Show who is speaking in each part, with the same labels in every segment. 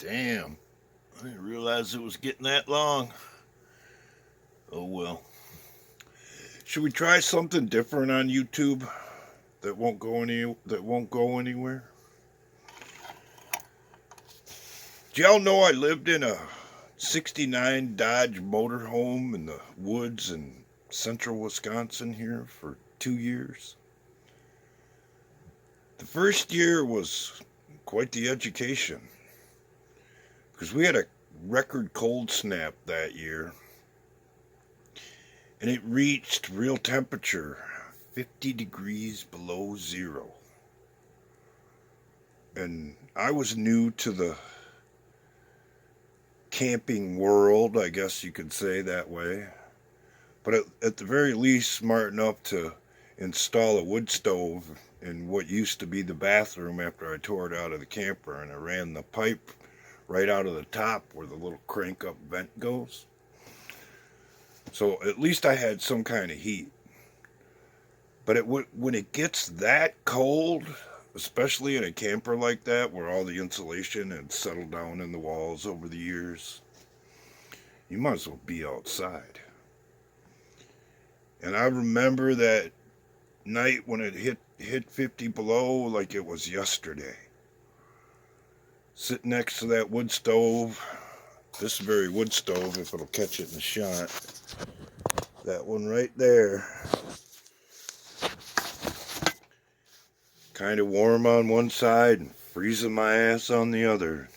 Speaker 1: Damn, I didn't realize it was getting that long. Oh well. Should we try something different on YouTube that won't go anywhere? Do y'all know I lived in a '69 Dodge motorhome in the woods in central Wisconsin here for 2 years? The first year was quite the education because we had a record cold snap that year and it reached real temperature 50 degrees below zero. And I was new to the camping world, I guess you could say that way. But at the very least, smart enough to install a wood stove in what used to be the bathroom after I tore it out of the camper, and I ran the pipe right out of the top where the little crank up vent goes. So at least I had some kind of heat. But when it gets that cold, especially in a camper like that where all the insulation had settled down in the walls over the years, you might as well be outside. And I remember that night when it hit 50 below like it was yesterday. Sitting next to that wood stove, this very wood stove, if it'll catch it in the shot, that one right there, kind of warm on one side and freezing my ass on the other.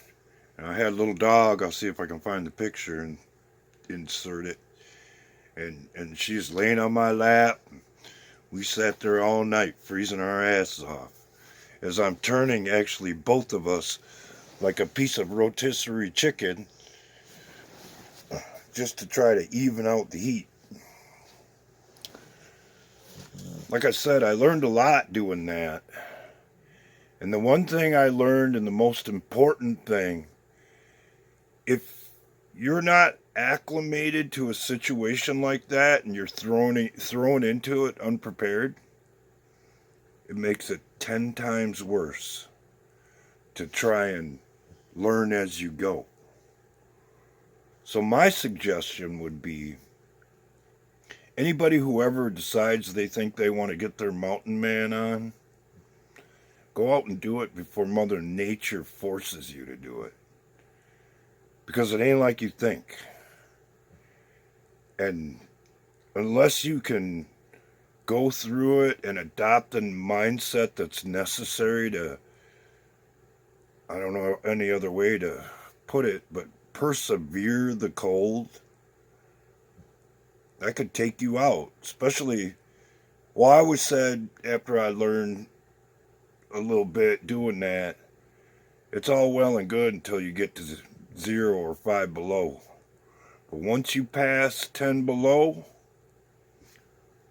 Speaker 1: And I had a little dog. I'll see if I can find the picture and insert it. And she's laying on my lap. We sat there all night freezing our asses off. As I'm turning, actually, both of us like a piece of rotisserie chicken just to try to even out the heat. Like I said, I learned a lot doing that. And the one thing I learned, and the most important thing, if you're not acclimated to a situation like that and you're thrown into it unprepared, it makes it 10 times worse to try and learn as you go. So my suggestion would be anybody who ever decides they think they want to get their mountain man on, go out and do it before Mother Nature forces you to do it. Because it ain't like you think. And unless you can go through it and adopt a mindset that's necessary to, I don't know any other way to put it, but persevere the cold, that could take you out. Especially, well, I always said after I learned a little bit doing that, it's all well and good until you get to 0 or 5 below. But once you pass 10 below,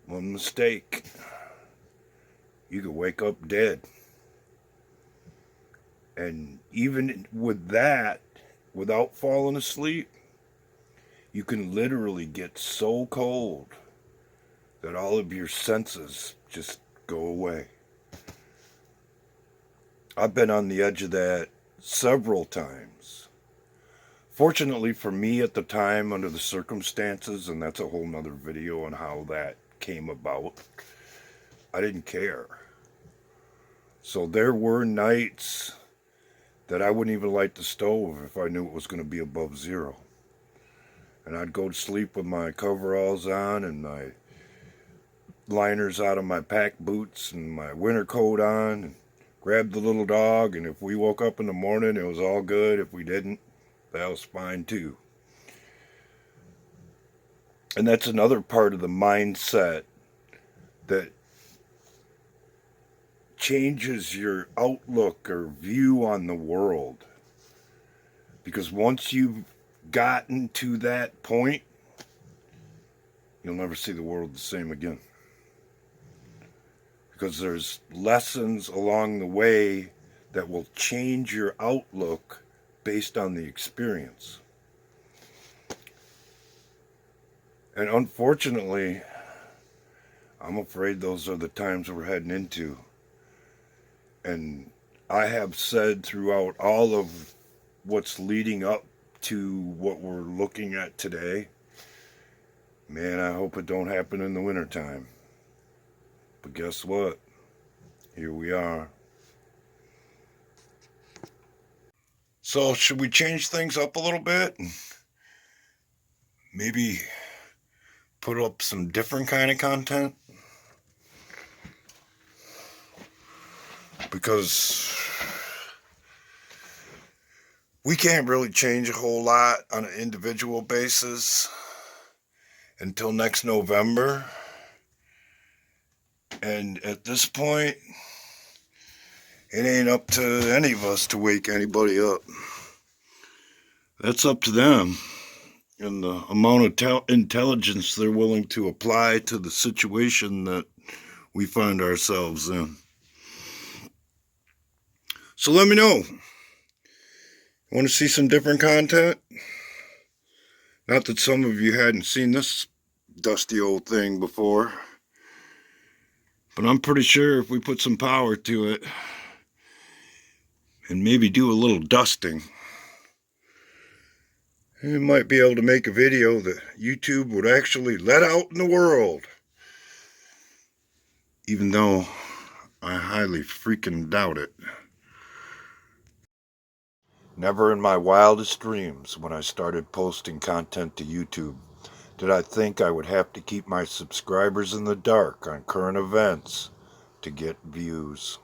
Speaker 1: one mistake, you could wake up dead. And even with that, without falling asleep, you can literally get so cold that all of your senses just go away. I've been on the edge of that several times. Fortunately for me at the time, under the circumstances, and that's a whole nother video on how that came about, I didn't care. So there were nights that I wouldn't even light the stove if I knew it was going to be above 0. And I'd go to sleep with my coveralls on and my liners out of my pack boots and my winter coat on, and grab the little dog, and if we woke up in the morning, it was all good. If we didn't, that was fine too. And that's another part of the mindset that changes your outlook or view on the world. Because once you've gotten to that point, you'll never see the world the same again. Because there's lessons along the way that will change your outlook based on the experience. And unfortunately, I'm afraid those are the times we're heading into. And I have said throughout all of what's leading up to what we're looking at today, man, I hope it don't happen in the wintertime. But guess what? Here we are. So, should we change things up a little bit? Maybe put up some different kind of content? Because we can't really change a whole lot on an individual basis until next November. And at this point, it ain't up to any of us to wake anybody up. That's up to them and the amount of intelligence they're willing to apply to the situation that we find ourselves in. So let me know. Want to see some different content? Not that some of you hadn't seen this dusty old thing before, but I'm pretty sure if we put some power to it and maybe do a little dusting, we might be able to make a video that YouTube would actually let out in the world. Even though I highly freaking doubt it. Never in my wildest dreams, when I started posting content to YouTube, did I think I would have to keep my subscribers in the dark on current events to get views.